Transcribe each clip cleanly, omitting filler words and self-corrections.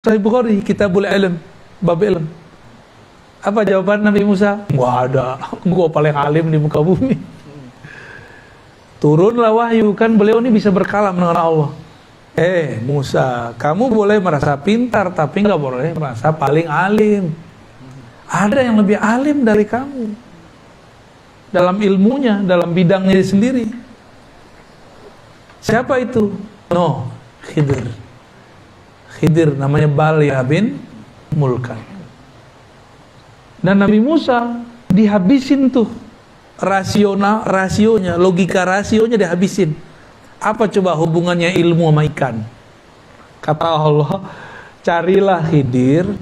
Sahih Bukhari, Kitabul Ilm, bab ilm. Apa jawaban Nabi Musa? Nggak ada, gua paling alim di muka bumi. Turunlah wahyu, kan beliau ini bisa berkalam dengan Allah. Musa, kamu boleh merasa pintar, tapi nggak boleh merasa paling alim. Ada yang lebih alim dari kamu dalam ilmunya, dalam bidangnya sendiri. Siapa itu? Khidir namanya Balya bin Mulkan. Dan Nabi Musa dihabisin tuh rasionya, logika rasionya dihabisin. Apa coba hubungannya ilmu sama ikan? Kata Allah, carilah Khidir,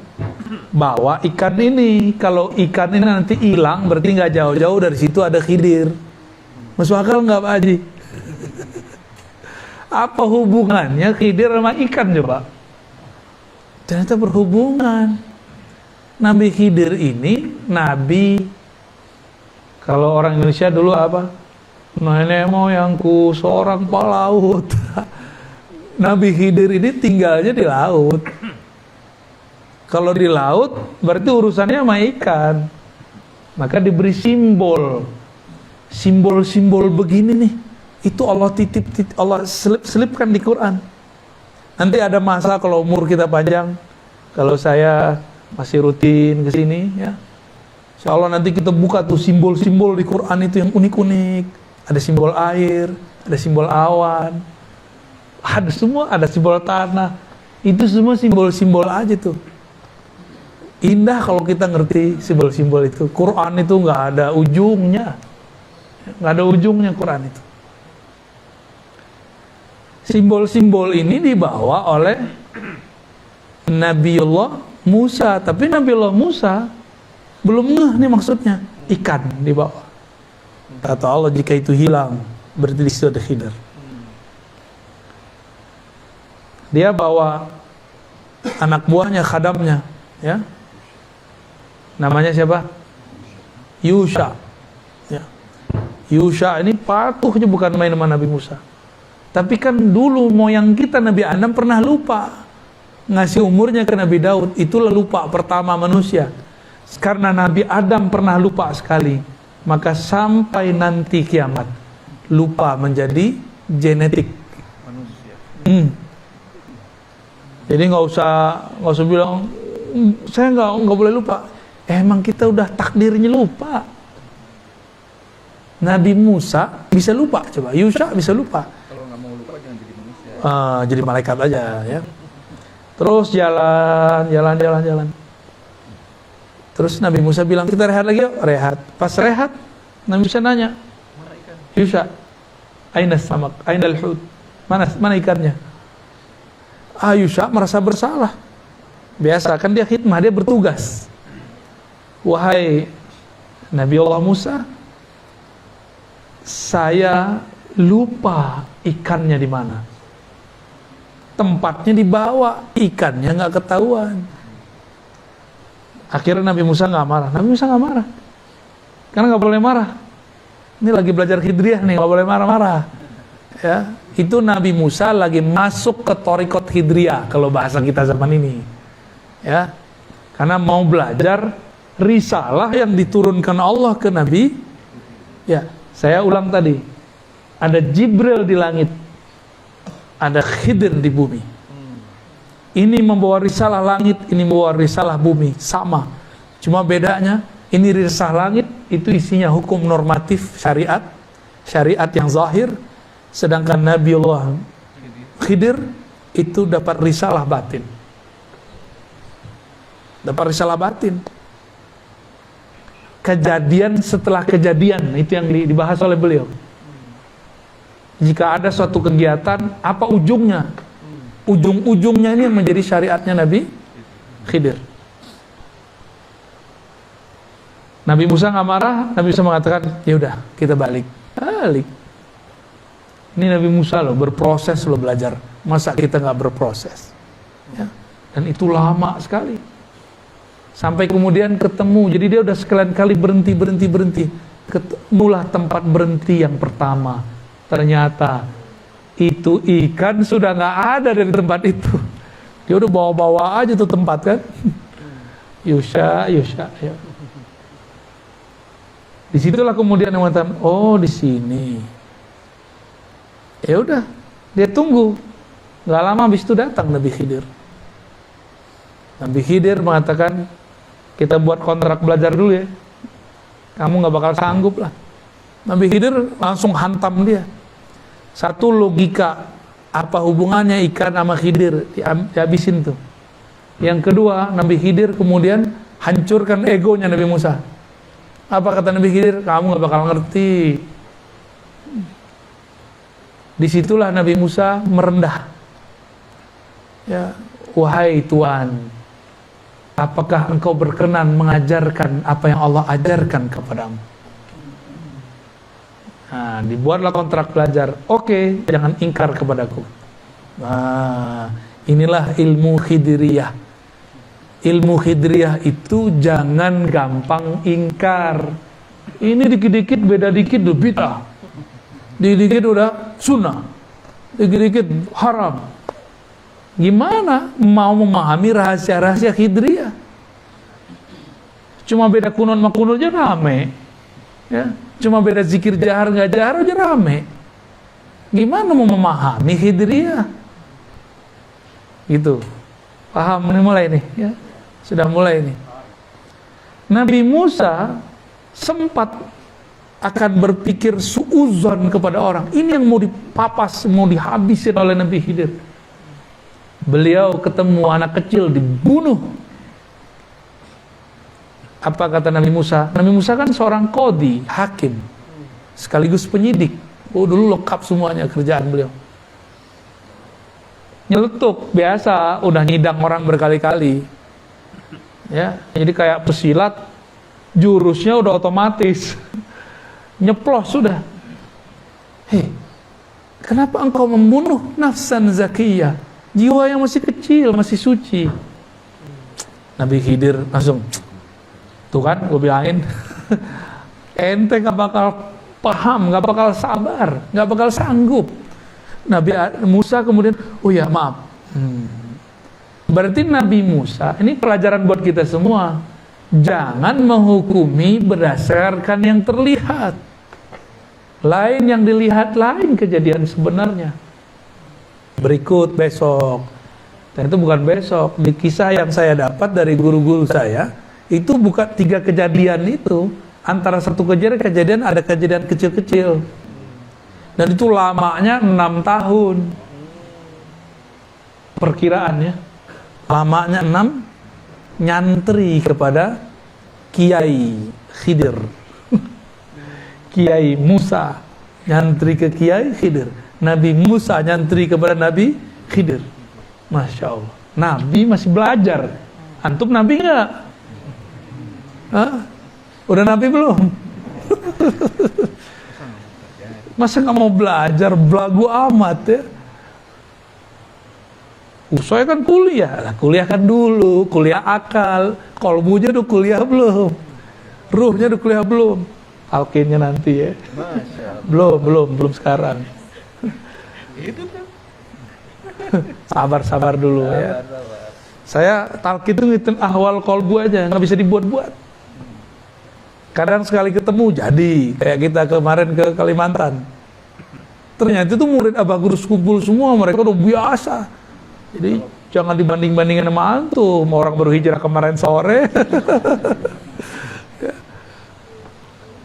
bawa ikan ini. Kalau ikan ini nanti hilang, berarti nggak jauh-jauh dari situ ada Khidir. Masuk akal nggak Pak Haji? Apa hubungannya Khidir sama ikan coba? Ternyata berhubungan. Nabi Khidir ini nabi, kalau orang Indonesia dulu apa? Nenek moyangku seorang pelaut. Nabi Khidir ini tinggalnya di laut. Kalau di laut berarti urusannya sama ikan. Maka diberi simbol-simbol begini nih. Itu Allah Allah selipkan di Quran. Nanti ada masa kalau umur kita panjang, kalau saya masih rutin ke sini ya, insya Allah nanti kita buka tuh simbol-simbol di Quran itu yang unik-unik. Ada simbol air, ada simbol awan, ada semua, ada simbol tanah. Itu semua simbol-simbol aja tuh. Indah kalau kita ngerti simbol-simbol itu. Quran itu nggak ada ujungnya, nggak ada ujungnya Quran itu. Simbol-simbol ini dibawa oleh Nabiullah Musa, tapi Nabiullah Musa belum ngeh nih maksudnya. Ikan dibawa. Kata Allah, jika itu hilang, berarti di situ ada Khidir. Dia bawa anak buahnya, khadamnya, ya. Namanya siapa? Yusha. Ya. Yusha ini patuhnya bukan main sama Nabi Musa. Tapi kan dulu moyang kita Nabi Adam pernah lupa ngasih umurnya ke Nabi Daud. Itulah lupa pertama manusia. Karena Nabi Adam pernah lupa sekali, maka sampai nanti kiamat lupa menjadi genetik manusia. Jadi nggak usah bilang saya nggak boleh lupa. Emang kita udah takdirnya lupa. Nabi Musa bisa lupa, coba Yusha bisa lupa. Jadi malaikat aja ya. Terus jalan. Terus Nabi Musa bilang, kita rehat lagi yuk. Rehat. Pas rehat, Nabi Musa nanya, Yusha, aina samak, aina al-hud? Mana ikannya? Yusha merasa bersalah. Biasa kan dia khidmah, dia bertugas. Wahai Nabi Allah Musa, saya lupa ikannya di mana. Tempatnya dibawa, ikannya nggak ketahuan. Akhirnya Nabi Musa nggak marah. Nabi Musa nggak marah, karena nggak boleh marah. Ini lagi belajar Khidriyah nih, nggak boleh marah-marah. Ya, itu Nabi Musa lagi masuk ke Thariqat Khidriyah kalau bahasa kita zaman ini. Ya, karena mau belajar risalah yang diturunkan Allah ke Nabi. Ya, saya ulang tadi, ada Jibril di langit, ada Khidir di bumi. Ini membawa risalah langit, ini membawa risalah bumi, sama. Cuma bedanya, ini risalah langit itu isinya hukum normatif syariat yang zahir, sedangkan Nabiullah Khidir itu dapat risalah batin. Dapat risalah batin. Kejadian setelah kejadian, itu yang dibahas oleh beliau. Jika ada suatu kegiatan, apa ujungnya? Ujung-ujungnya ini yang menjadi syariatnya Nabi Khidir. Nabi Musa nggak marah, Nabi Musa mengatakan, ya udah kita balik. Ini Nabi Musa loh, berproses loh belajar. Masa kita nggak berproses? Ya. Dan itu lama sekali. Sampai kemudian ketemu, jadi dia udah sekalian kali berhenti. Ketemulah tempat berhenti yang pertama. Ternyata itu ikan sudah nggak ada dari tempat itu. Dia udah bawa-bawa aja tuh tempat kan. Yusha ya. Disitulah kemudian yang mengatakan, oh di sini. Ya udah, dia tunggu. Gak lama habis itu datang Nabi Khidir. Nabi Khidir mengatakan, kita buat kontrak belajar dulu ya. Kamu gak bakal sanggup lah. Nabi Khidir langsung hantam dia. Satu logika, apa hubungannya ikan sama Khidir, dihabisin tuh. Yang kedua, Nabi Khidir kemudian hancurkan egonya Nabi Musa. Apa kata Nabi Khidir? Kamu gak bakal ngerti. Disitulah Nabi Musa merendah. Ya, wahai Tuhan, apakah engkau berkenan mengajarkan apa yang Allah ajarkan kepadamu? Nah, dibuatlah kontrak belajar. Oke, jangan ingkar kepadaku. Nah, inilah ilmu Khidriyah. Ilmu Khidriyah itu jangan gampang ingkar. Ini dikit-dikit beda dikit udah bid'ah. Dikit-dikit udah sunnah. Dikit-dikit haram. Gimana mau memahami rahasia-rahasia Khidriyah? Cuma beda kunun sama kunun aja rame. Ya, cuma beda zikir jahar nggak jahar aja rame. Gimana mau memahami Khidriyah? Gitu. Paham? Ini mulai nih, ya. Sudah mulai nih. Nabi Musa sempat akan berpikir suuzon kepada orang. Ini yang mau dipapas, mau dihabisin oleh Nabi Khidir. Beliau ketemu anak kecil dibunuh. Apa kata Nabi Musa? Nabi Musa kan seorang qadhi, hakim, sekaligus penyidik. Oh, dulu lengkap semuanya kerjaan beliau. Nyeletuk, biasa, udah nyidang orang berkali-kali. Ya, jadi kayak pesilat, jurusnya udah otomatis. Nyeplos sudah. Hei, kenapa engkau membunuh nafsan zakiyah? Jiwa yang masih kecil, masih suci. Nabi Khidir langsung, tuh kan, gue bilangin, ente gak bakal paham, gak bakal sabar, gak bakal sanggup. Nabi Musa kemudian, oh ya maaf. Berarti Nabi Musa, ini pelajaran buat kita semua. Jangan menghukumi berdasarkan yang terlihat. Lain yang dilihat, lain kejadian sebenarnya. Berikut besok. Dan itu bukan besok. Di kisah yang saya dapat dari guru-guru saya, itu bukan 3 kejadian itu. Antara satu kejadian ada kejadian kecil-kecil. Dan itu lamanya 6 tahun. Perkiraannya. Lamanya 6, nyantri kepada Kiai Khidir. Kiai Musa nyantri ke Kiai Khidir. Nabi Musa nyantri kepada Nabi Khidir. Masya Allah. Nabi masih belajar. Antum Nabi nggak? Hah? Udah Nabi belum? Masa nggak mau belajar? Belagu amat ya. Saya kan kuliah. Kuliah kan dulu. Kuliah akal. Kolbunya udah kuliah belum? Ruhnya udah kuliah belum? Talqinnya nanti ya. Belum sekarang. Sabar dulu ya. Saya talqin itu ngitung ahwal kolbu aja, nggak bisa dibuat-buat. Kadang sekali ketemu jadi, kayak kita kemarin ke Kalimantan. Ternyata itu murid Abah Gurus kumpul semua, mereka udah biasa. Jadi jangan dibanding-bandingin sama antum, orang baru hijrah kemarin sore.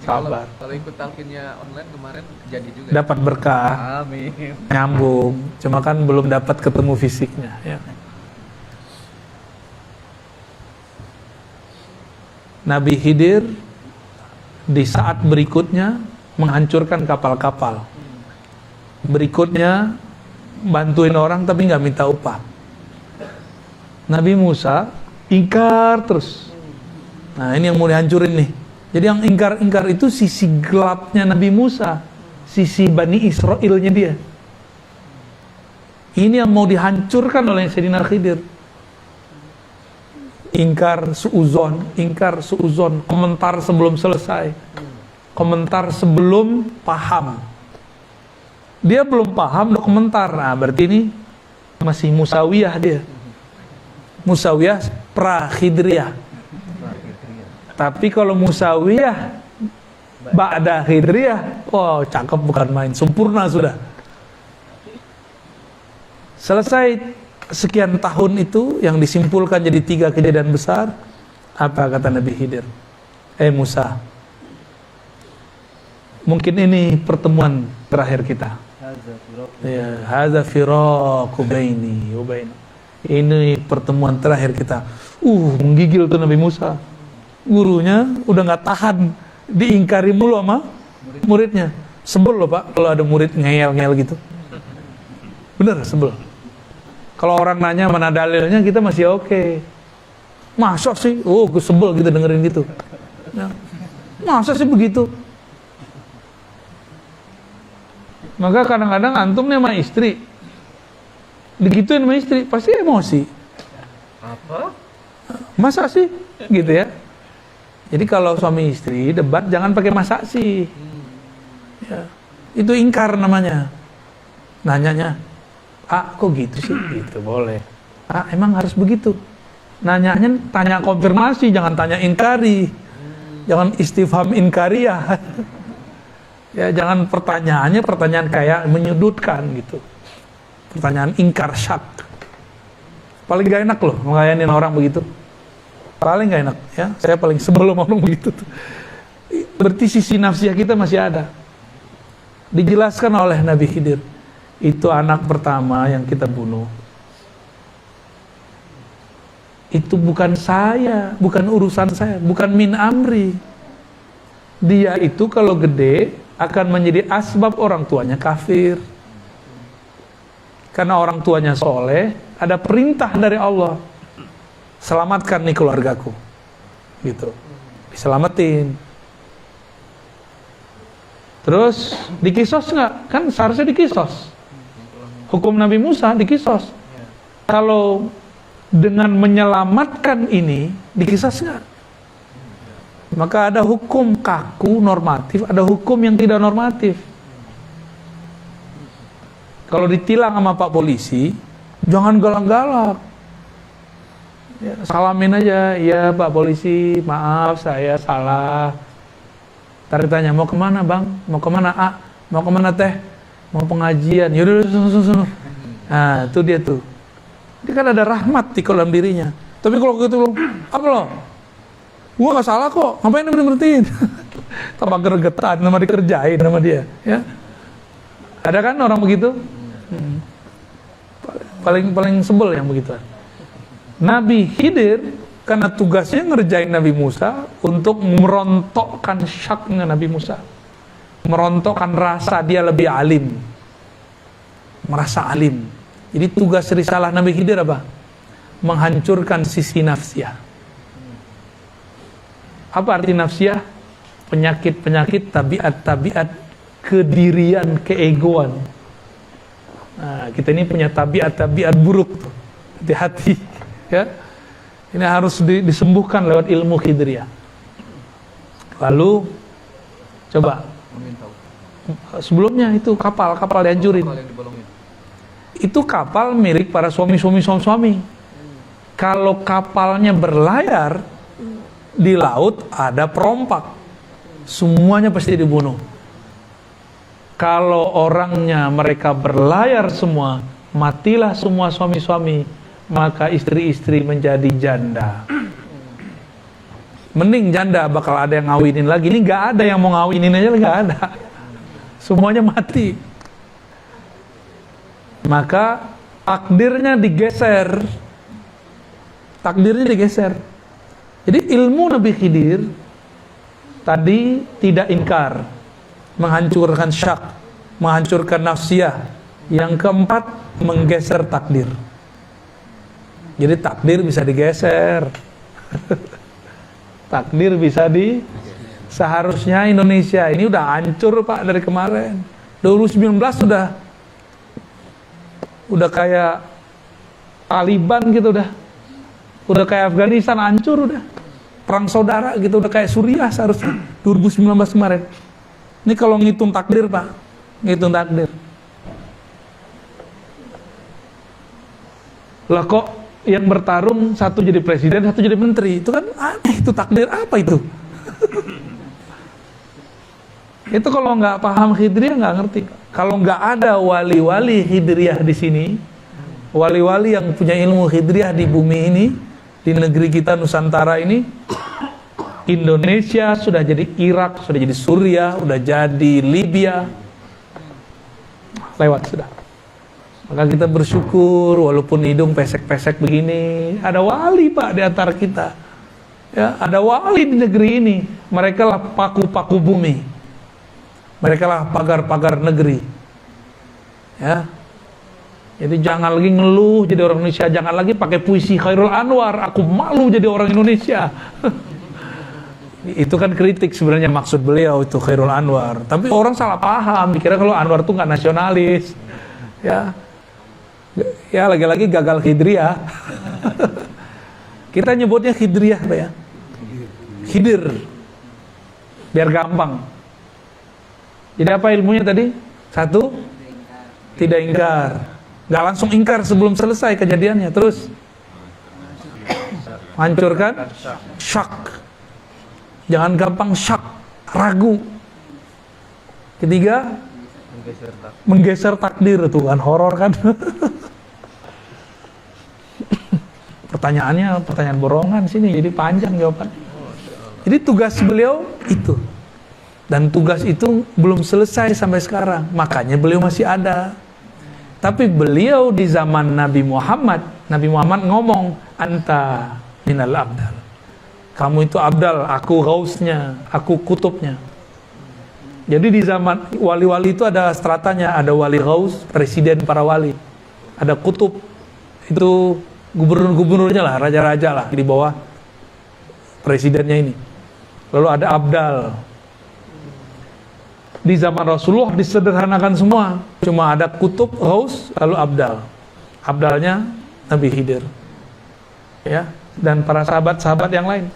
Sabar. Kalau ikut talqinnya online kemarin jadi juga. Dapat berkah. Amin. Nyambung. Cuma kan belum dapat ketemu fisiknya. Ya. Nabi Khidir di saat berikutnya menghancurkan kapal-kapal. Berikutnya bantuin orang tapi nggak minta upah. Nabi Musa ingkar terus. Nah ini yang mau dihancurin nih. Jadi yang ingkar-ingkar itu sisi gelapnya Nabi Musa, sisi Bani Israilnya dia. Ini yang mau dihancurkan oleh Sayyidina Khidir. Ingkar suuzon, komentar sebelum selesai, komentar sebelum paham. Dia belum paham, udah komentar. Nah berarti ini masih musawiyah dia. Musawiyah pra-Hijriyah. Tapi kalau Musawiyah ba'da Hijriyah, oh cakep bukan main, sempurna sudah. Selesai sekian tahun itu yang disimpulkan jadi 3 kejadian besar. Apa kata Nabi Khidir? Musa, mungkin ini pertemuan terakhir kita. Ya, hadza firaqu baini wa baina. Ini pertemuan terakhir kita. Menggigil tuh Nabi Musa. Gurunya udah nggak tahan diingkari mulu sama muridnya. Sebel loh Pak kalau ada murid ngeyel-ngeyel gitu. Bener sebel. Kalau orang nanya mana dalilnya kita masih oke. Masa sih? Gue sebel gitu dengerin gitu. Ya. Masa sih begitu? Maka kadang-kadang antum nih sama istri digituin sama istri pasti emosi. Apa? Masa sih? Gitu ya. Jadi kalau suami istri debat jangan pakai masa sih. Ya. Itu ingkar namanya. Nanyanya, kok gitu sih? Gitu boleh. Emang harus begitu. Nanyanya tanya konfirmasi, jangan tanya ingkari. Jangan istifham inkariyah. Ya, jangan pertanyaan kayak menyudutkan gitu. Pertanyaan ingkar syak. Paling gak enak loh ngelayanin orang begitu. Paling gak enak ya. Saya paling sebel orang begitu tuh. Berarti sisi nafsiyah kita masih ada. Dijelaskan oleh Nabi Khidir. Itu anak pertama yang kita bunuh. Itu bukan saya, bukan urusan saya, bukan min amri. Dia itu kalau gede akan menjadi asbab orang tuanya kafir. Karena orang tuanya soleh, ada perintah dari Allah. Selamatkan nih keluargaku. Gitu. Diselamatin. Terus dikisos nggak? Kan seharusnya dikisos. Hukum Nabi Musa dikisos. Kalau dengan menyelamatkan ini dikisos nggak? Maka ada hukum kaku normatif, ada hukum yang tidak normatif. Kalau ditilang sama Pak Polisi, jangan galak-galak. Ya, salamin aja, ya Pak Polisi, maaf saya salah. Ntar ditanya, mau kemana Bang? Mau kemana Mau kemana Teh? Mau pengajian. Yaudah, sunuh. Nah, itu dia tuh. Dia kan ada rahmat di kolam dirinya. Tapi kalau gitu, apa lo? Gua nggak salah kok, ngapain berhentiin? Tambah gregetan, nama dikerjain sama dia. Ya. Ada kan orang begitu? Paling sebel yang begitu. Nabi Khidir karena tugasnya ngerjain Nabi Musa untuk merontokkan syaknya Nabi Musa, merontokkan rasa dia lebih alim, merasa alim. Jadi tugas risalah Nabi Khidir apa? Menghancurkan sisi nafsiyah. Apa arti nafsiyah? Penyakit-penyakit, tabiat-tabiat kedirian, keegoan. Nah, kita ini punya tabiat-tabiat buruk tuh. Hati-hati ya. Ini harus disembuhkan lewat ilmu Khidriyah. Lalu coba sebelumnya itu kapal dihancurin. Itu kapal milik para suami. Kalau kapalnya berlayar di laut ada perompak, semuanya pasti dibunuh. Kalau orangnya mereka berlayar semua, matilah semua suami-suami, maka istri-istri menjadi janda. Mending janda bakal ada yang ngawinin lagi. Ini nggak ada yang mau ngawinin aja, nggak ada. Semuanya mati. Maka takdirnya digeser. Jadi ilmu Nabi Khidir tadi tidak ingkar, menghancurkan syak, menghancurkan nafsiyah. Yang keempat, menggeser takdir. Jadi takdir bisa digeser. Takdir bisa seharusnya Indonesia ini udah hancur Pak dari kemarin. 2019 udah kayak Taliban gitu udah kayak Afghanistan hancur udah. Perang saudara gitu udah kayak Suriah seharusnya 2019 kemarin. Ini kalau ngitung takdir Pak, ngitung takdir. Lah kok yang bertarung, satu jadi presiden, satu jadi menteri. Itu kan aneh, itu takdir apa itu? Itu kalau nggak paham Hidriyah nggak ngerti. Kalau nggak ada wali-wali Hidriyah di sini, wali-wali yang punya ilmu Hidriyah di bumi ini, di negeri kita Nusantara ini, Indonesia sudah jadi Irak, sudah jadi Suriah, sudah jadi Libya, lewat sudah. Maka kita bersyukur walaupun hidung pesek-pesek begini, ada wali Pak di antara kita. Ya, ada wali di negeri ini. Mereka lah paku-paku bumi. Mereka lah pagar-pagar negeri. Ya. Jadi jangan lagi ngeluh jadi orang Indonesia, jangan lagi pakai puisi Khairul Anwar, aku malu jadi orang Indonesia. Itu kan kritik sebenarnya maksud beliau itu Khairul Anwar. Tapi orang salah paham, dikira kalau Anwar tuh nggak nasionalis. Ya. Ya lagi-lagi gagal Hidriyah. Kita nyebutnya Hidriyah Pak ya. Khidir. Biar gampang. Jadi apa ilmunya tadi? Satu, tidak ingkar. Gak langsung ingkar sebelum selesai kejadiannya. Terus hancurkan syak. Jangan gampang syak, ragu. Ketiga, menggeser takdir. Tuh kan horor kan. Pertanyaannya pertanyaan borongan sini, jadi panjang jawaban. Jadi tugas beliau itu, dan tugas itu belum selesai sampai sekarang. Makanya beliau masih ada. Tapi beliau di zaman Nabi Muhammad ngomong, anta minal abdal. Kamu itu abdal, aku ghausnya, aku kutubnya. Jadi di zaman wali-wali itu ada stratanya, ada wali ghaus, presiden para wali. Ada kutub, itu gubernur-gubernurnya lah, raja-raja lah di bawah presidennya ini. Lalu ada abdal. Di zaman Rasulullah disederhanakan semua, cuma ada kutub, ghaus, lalu abdal. Abdalnya Nabi Khidir, ya, dan para sahabat-sahabat yang lain.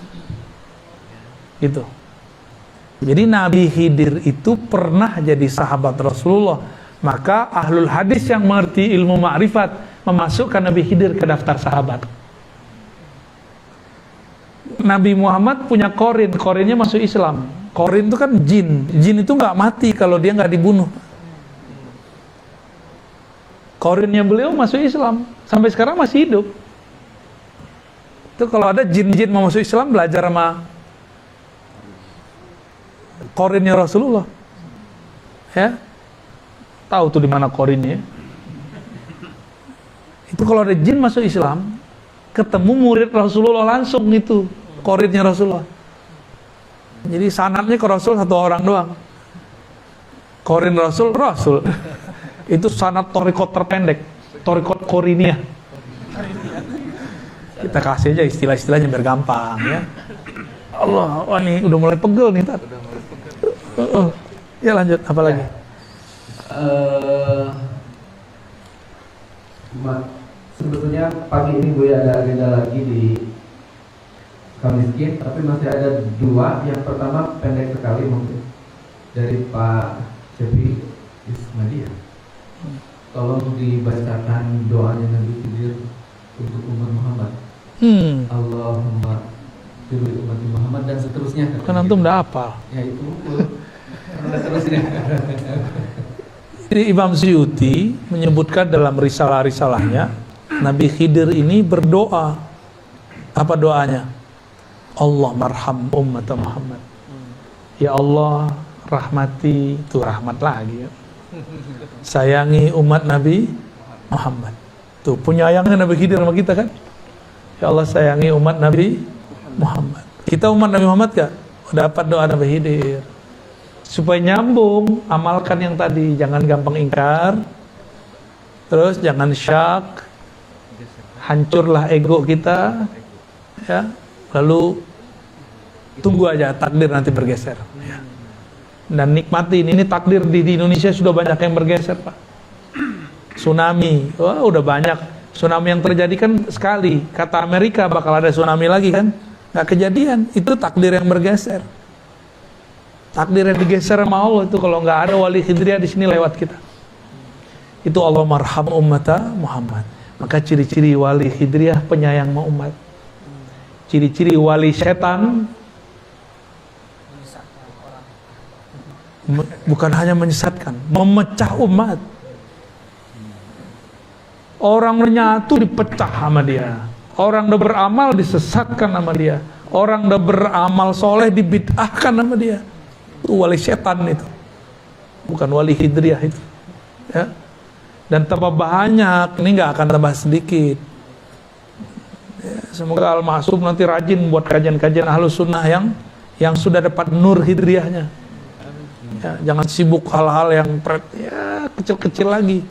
Gitu. Jadi Nabi Khidir itu pernah jadi sahabat Rasulullah. Maka ahlul hadis yang mengerti ilmu ma'rifat memasukkan Nabi Khidir ke daftar sahabat. Nabi Muhammad punya korin, korinnya masuk Islam. Korin itu kan jin. Jin itu nggak mati kalau dia nggak dibunuh. Korinnya beliau masuk Islam, sampai sekarang masih hidup. Itu kalau ada jin-jin mau masuk Islam, belajar sama korinnya Rasulullah. Ya, tahu tuh di mana korinnya. Itu kalau ada jin masuk Islam, ketemu murid Rasulullah langsung itu korinnya Rasulullah. Jadi sanadnya ke Rasul satu orang doang. Korin Rasul. Itu sanad torikot terpendek, torikot korinnya. Kita kasih aja istilah-istilahnya biar gampang ya. Allah, wah nih udah mulai pegel nih Tat. Ya lanjut, apa lagi? Sebetulnya pagi ini gue ada agenda lagi di Kamiskin, tapi masih ada dua. Yang pertama pendek sekali mungkin dari Pak Cepi Ismailia. Tolong dibacakan doanya Nabi Khidir untuk umat Muhammad. Allahumma pilih umat Muhammad dan seterusnya. Kan antum udah hafal. Ya itu seterusnya. Jadi Imam Suyuti menyebutkan dalam risalah-risalahnya, Nabi Khidir ini berdoa. Apa doanya? Allah marham umat Muhammad. Ya Allah, rahmati, itu rahmat lagi ya. Sayangi umat Nabi Muhammad. Tuh, penyayangnya Nabi Khidir sama kita kan? Ya Allah, sayangi umat Nabi Muhammad. Kita umat Nabi Muhammad gak? Dapat doa Nabi Khidir. Supaya nyambung, amalkan yang tadi, jangan gampang ingkar, terus jangan syak, hancurlah ego kita, ya. Lalu tunggu aja takdir nanti bergeser, ya. Dan nikmatin, ini takdir di Indonesia sudah banyak yang bergeser Pak. Tsunami, wah udah banyak. Tsunami yang terjadi kan sekali, kata Amerika bakal ada tsunami lagi kan, nggak kejadian, itu takdir yang bergeser. Takdir yang digeser sama Allah itu kalau nggak ada wali Khidriyah di sini lewat kita. Itu Allah marham ummata Muhammad. Maka ciri-ciri wali Hidriyah penyayang sama umat. Ciri-ciri wali setan bukan hanya menyesatkan, memecah umat. Orang menyatu dipecah sama dia. Orang udah beramal disesatkan sama dia. Orang udah beramal soleh dibid'ahkan sama dia. Itu wali setan itu. Bukan wali Hidriyah itu. Ya. Dan tambah banyak, ini nggak akan tambah sedikit. Ya, semoga Al-Ma'sum nanti rajin buat kajian-kajian Ahlus Sunnah yang sudah dapat nur Hidriyahnya. Ya, jangan sibuk hal-hal yang ya kecil-kecil lagi.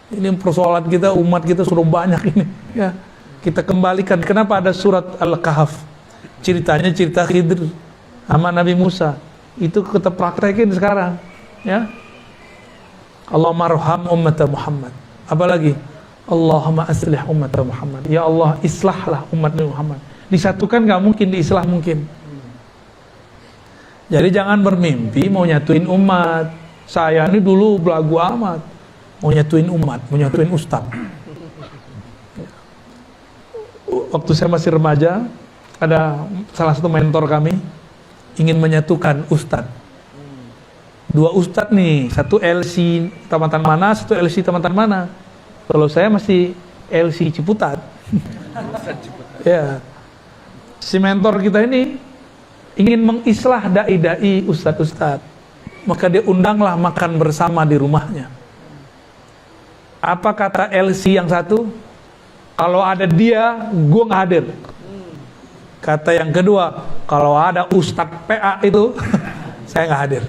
Ini persoalan kita, umat kita sudah banyak ini. Ya, kita kembalikan. Kenapa ada surat Al-Kahf? Ceritanya cerita Khidr sama Nabi Musa. Itu kita praktekin sekarang. Ya. Allahumma arham ummata Muhammad. Apalagi? Allahumma aslih ummata Muhammad. Ya Allah, islahlah umat Muhammad. Disatukan nggak mungkin, diislah mungkin. Jadi jangan bermimpi mau nyatuin umat. Saya ini dulu belagu amat. Mau nyatuin umat, mau nyatuin ustaz. Waktu saya masih remaja, ada salah satu mentor kami ingin menyatukan ustaz. Dua ustadz nih, satu LC Tamatan mana, satu LC Tamatan mana. Kalau saya masih LC Ciputat. Ya, si mentor kita ini ingin mengislah dai-dai ustadz-ustadz. Maka dia undanglah makan bersama di rumahnya. Apa kata LC yang satu? Kalau ada dia, gue nggak hadir. Kata yang kedua, kalau ada ustadz PA itu, saya nggak hadir.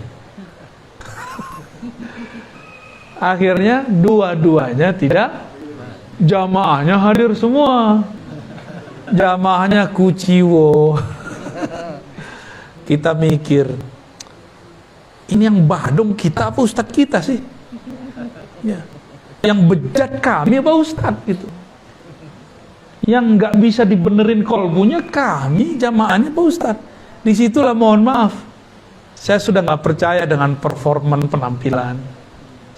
Akhirnya dua-duanya tidak, jamaahnya hadir semua. Jamaahnya kuciwo. Kita mikir, ini yang badung kita apa ustadz kita sih? Ya. Yang bejat kami apa ustadz gitu. Yang nggak bisa dibenerin kolbunya kami, jamaahnya apa ustadz. Disitulah mohon maaf, saya sudah nggak percaya dengan performan penampilan.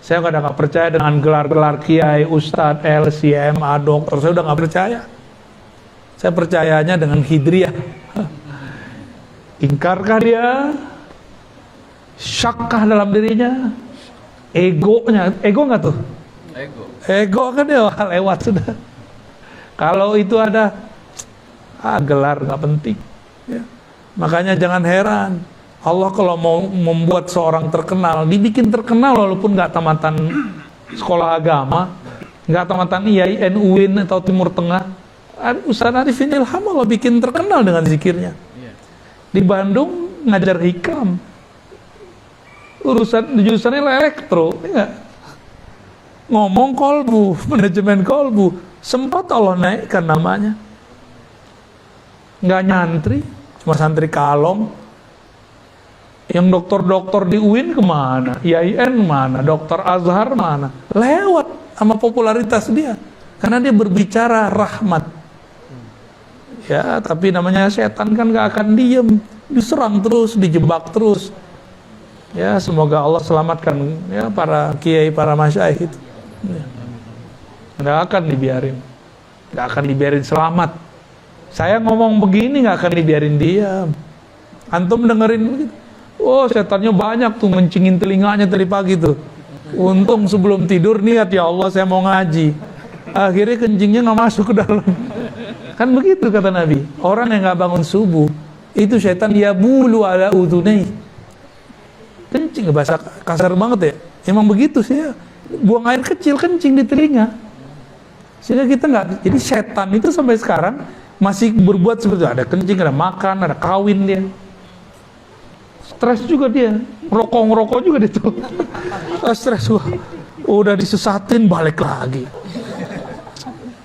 Saya nggak percaya dengan gelar-gelar kiai, ustadz, LCMA, dokter. Saya udah nggak percaya. Saya percayanya dengan Hidriyah. Ingkarkah dia? Syakkah dalam dirinya? Egonya, ego nggak tuh? Ego kan dia lewat sudah. Kalau itu ada, gelar nggak penting. Ya. Makanya jangan heran. Allah kalau mau membuat seorang terkenal, dibikin terkenal walaupun nggak tamatan sekolah agama, nggak tamatan IAIN, UIN atau Timur Tengah. Ustaz Arifin Ilham Allah bikin terkenal dengan zikirnya. Di Bandung ngajar hikam, jurusannya elektro, ya. Ngomong kolbu, manajemen kolbu, sempat Allah naikkan namanya. Nggak nyantri, cuma santri kalong. Yang dokter-dokter di UIN kemana? IAIN mana? Dokter Azhar mana? Lewat sama popularitas dia. Karena dia berbicara rahmat. Ya, tapi namanya setan kan gak akan diem. Diserang terus, dijebak terus. Ya, semoga Allah selamatkan ya para kiai, para masyaikh itu. Ya. Gak akan dibiarin. Gak akan dibiarin selamat. Saya ngomong begini gak akan dibiarin diam. Antum dengerin begitu. Oh, setannya banyak tuh mencingin telinganya tadi pagi tuh. Untung sebelum tidur niat, ya Allah saya mau ngaji. Akhirnya kencingnya nggak masuk ke dalam. Kan begitu kata Nabi. Orang yang nggak bangun subuh itu setan dia bulu ala udunai. Kencing, bahasa kasar banget ya. Emang begitu sih ya. Buang air kecil kencing di telinga. Sehingga kita nggak. Jadi setan itu sampai sekarang masih berbuat seperti itu. Ada kencing, ada makan, ada kawin dia. Stres juga dia, ngerokok juga dia tuh. Stres gua. Udah disesatin balik lagi.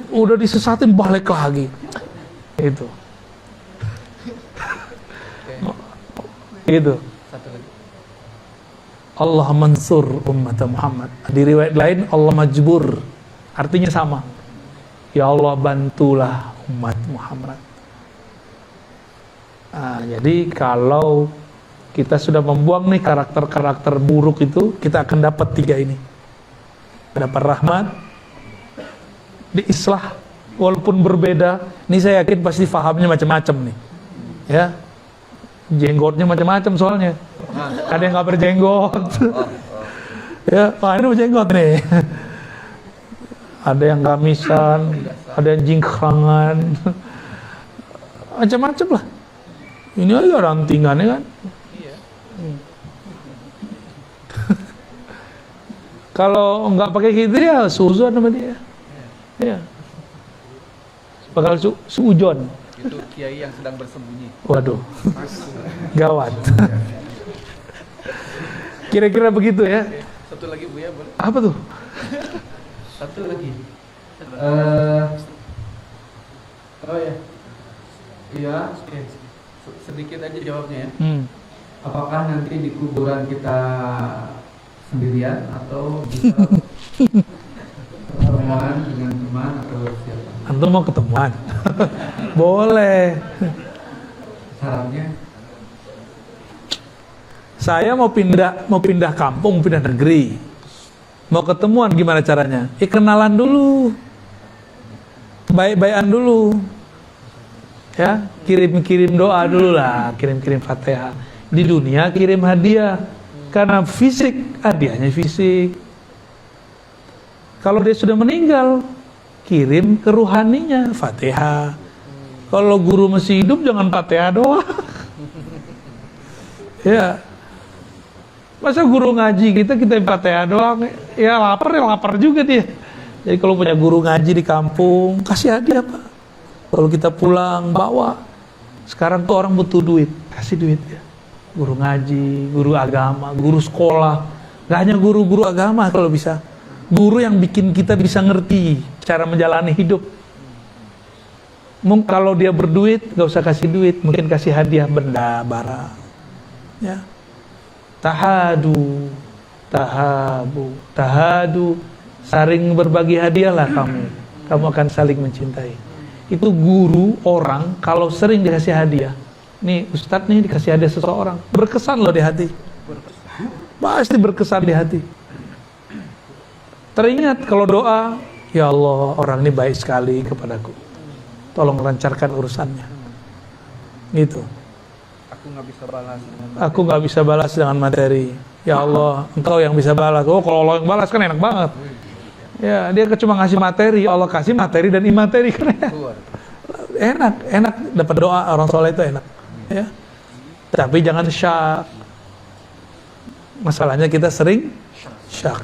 Udah disesatin balik lagi. Itu. Itu. Allah mansur umat Muhammad. Di riwayat lain Allah majbur. Artinya sama. Ya Allah bantulah umat Muhammad. Jadi kalau kita sudah membuang nih karakter-karakter buruk itu, kita akan dapat tiga ini. Dapat rahmat, diislah walaupun berbeda. Ini saya yakin pasti fahamnya macam-macam nih. Ya. Jenggotnya macam-macam soalnya. Ada yang nggak berjenggot. Ya, Pak ini berjenggot nih. Ada yang gamisan, ada yang jingkrangan. Macam-macam lah. Ini aja rantingannya kan. Kalau nggak pakai hidria, suzon sama dia. Ya. Bakal suujon. Itu kiai yang sedang bersembunyi. Waduh. Gawat. Kira-kira begitu ya. Satu lagi Buya boleh? Apa tuh? Satu lagi. Oh ya. Iya. Oke. Sedikit aja jawabnya ya. Apakah nanti di kuburan kita sendirian atau bisa pertemuan dengan teman atau siapa? Antum mau ketemuan? Boleh. Syaratnya? Saya mau pindah kampung, pindah negeri. Mau ketemuan gimana caranya? Kenalan dulu. Baik-baikan dulu. Ya, kirim-kirim doa dulu lah, kirim-kirim Fatihah. Di dunia kirim hadiah. Karena fisik, hadiahnya fisik. Kalau dia sudah meninggal, kirim ke ruhaninya, Fatihah. Kalau guru masih hidup, jangan Fatihah doang. Ya. Masa guru ngaji kita Fatihah doang? Ya lapar juga dia. Jadi kalau punya guru ngaji di kampung, kasih hadiah Pak. Kalau kita pulang, bawa. Sekarang tuh orang butuh duit, kasih duit ya. Guru ngaji, guru agama, guru sekolah. Gak hanya guru-guru agama kalau bisa. Guru yang bikin kita bisa ngerti cara menjalani hidup. Kalau dia berduit, gak usah kasih duit. Mungkin kasih hadiah benda, barang. Ya. Tahadu, saling berbagi hadiahlah kamu akan saling mencintai. Itu guru orang kalau sering dikasih hadiah. Nih Ustadz nih dikasih hadiah seseorang, berkesan loh di hati, pasti berkesan di hati. Teringat kalau doa, ya Allah orang ini baik sekali kepadaku, tolong lancarkan urusannya. Gitu. Aku nggak bisa balas dengan materi. Ya Allah, Engkau yang bisa balas. Oh, kalau Allah yang balas kan enak banget. Ya, dia cuma ngasih materi, Allah kasih materi dan imateri kan enak dapat doa orang soleh itu enak. Ya. Tapi jangan syak. Masalahnya kita sering syak.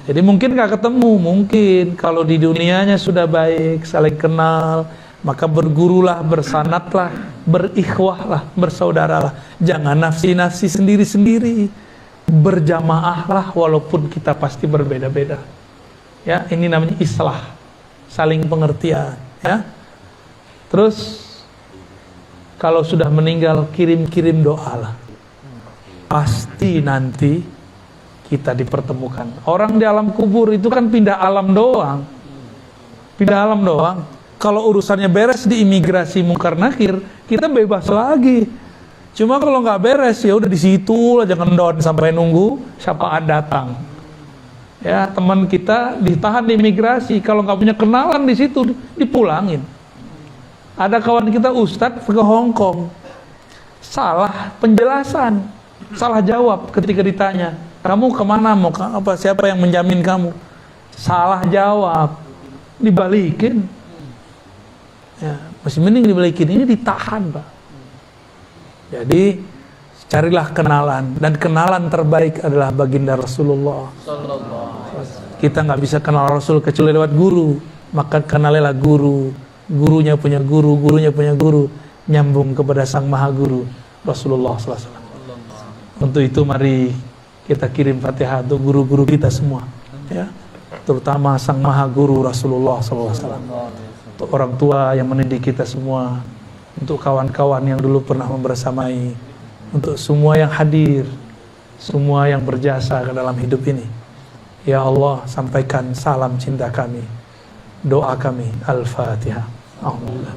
Jadi mungkin nggak ketemu, mungkin kalau di dunianya sudah baik, saling kenal, maka bergurulah, bersanatlah, berikhwahlah, bersaudaralah. Jangan nafsi-nafsi sendiri-sendiri. Berjamaahlah walaupun kita pasti berbeda-beda. Ya, ini namanya islah, saling pengertian, ya. Terus kalau sudah meninggal kirim-kirim doa lah. Pasti nanti kita dipertemukan. Orang di alam kubur itu kan pindah alam doang. Pindah alam doang. Kalau urusannya beres di imigrasi Munkar Nakir, kita bebas lagi. Cuma kalau nggak beres ya udah di situ aja ngendon sampai nunggu syafaat datang. Ya, teman kita ditahan di imigrasi, kalau nggak punya kenalan di situ dipulangin. Ada kawan kita Ustadz ke Hong Kong, salah penjelasan, salah jawab ketika ditanya, kamu kemana, mau apa, siapa yang menjamin kamu? Salah jawab, dibalikin. Ya, masih mending dibalikin, ini ditahan Pak. Jadi carilah kenalan, dan kenalan terbaik adalah baginda Rasulullah. Kita nggak bisa kenal Rasul kecuali lewat guru, maka kenalilah guru. Gurunya punya guru, gurunya punya guru, nyambung kepada sang maha guru Rasulullah SAW. Untuk itu mari kita kirim Fatihah untuk guru-guru kita semua, ya, terutama sang maha guru Rasulullah SAW, untuk orang tua yang mendidik kita semua, untuk kawan-kawan yang dulu pernah membersamai, untuk semua yang hadir, semua yang berjasa ke dalam hidup ini. Ya Allah, sampaikan salam cinta kami, doa kami. Al-Fatihah. Alhamdulillah.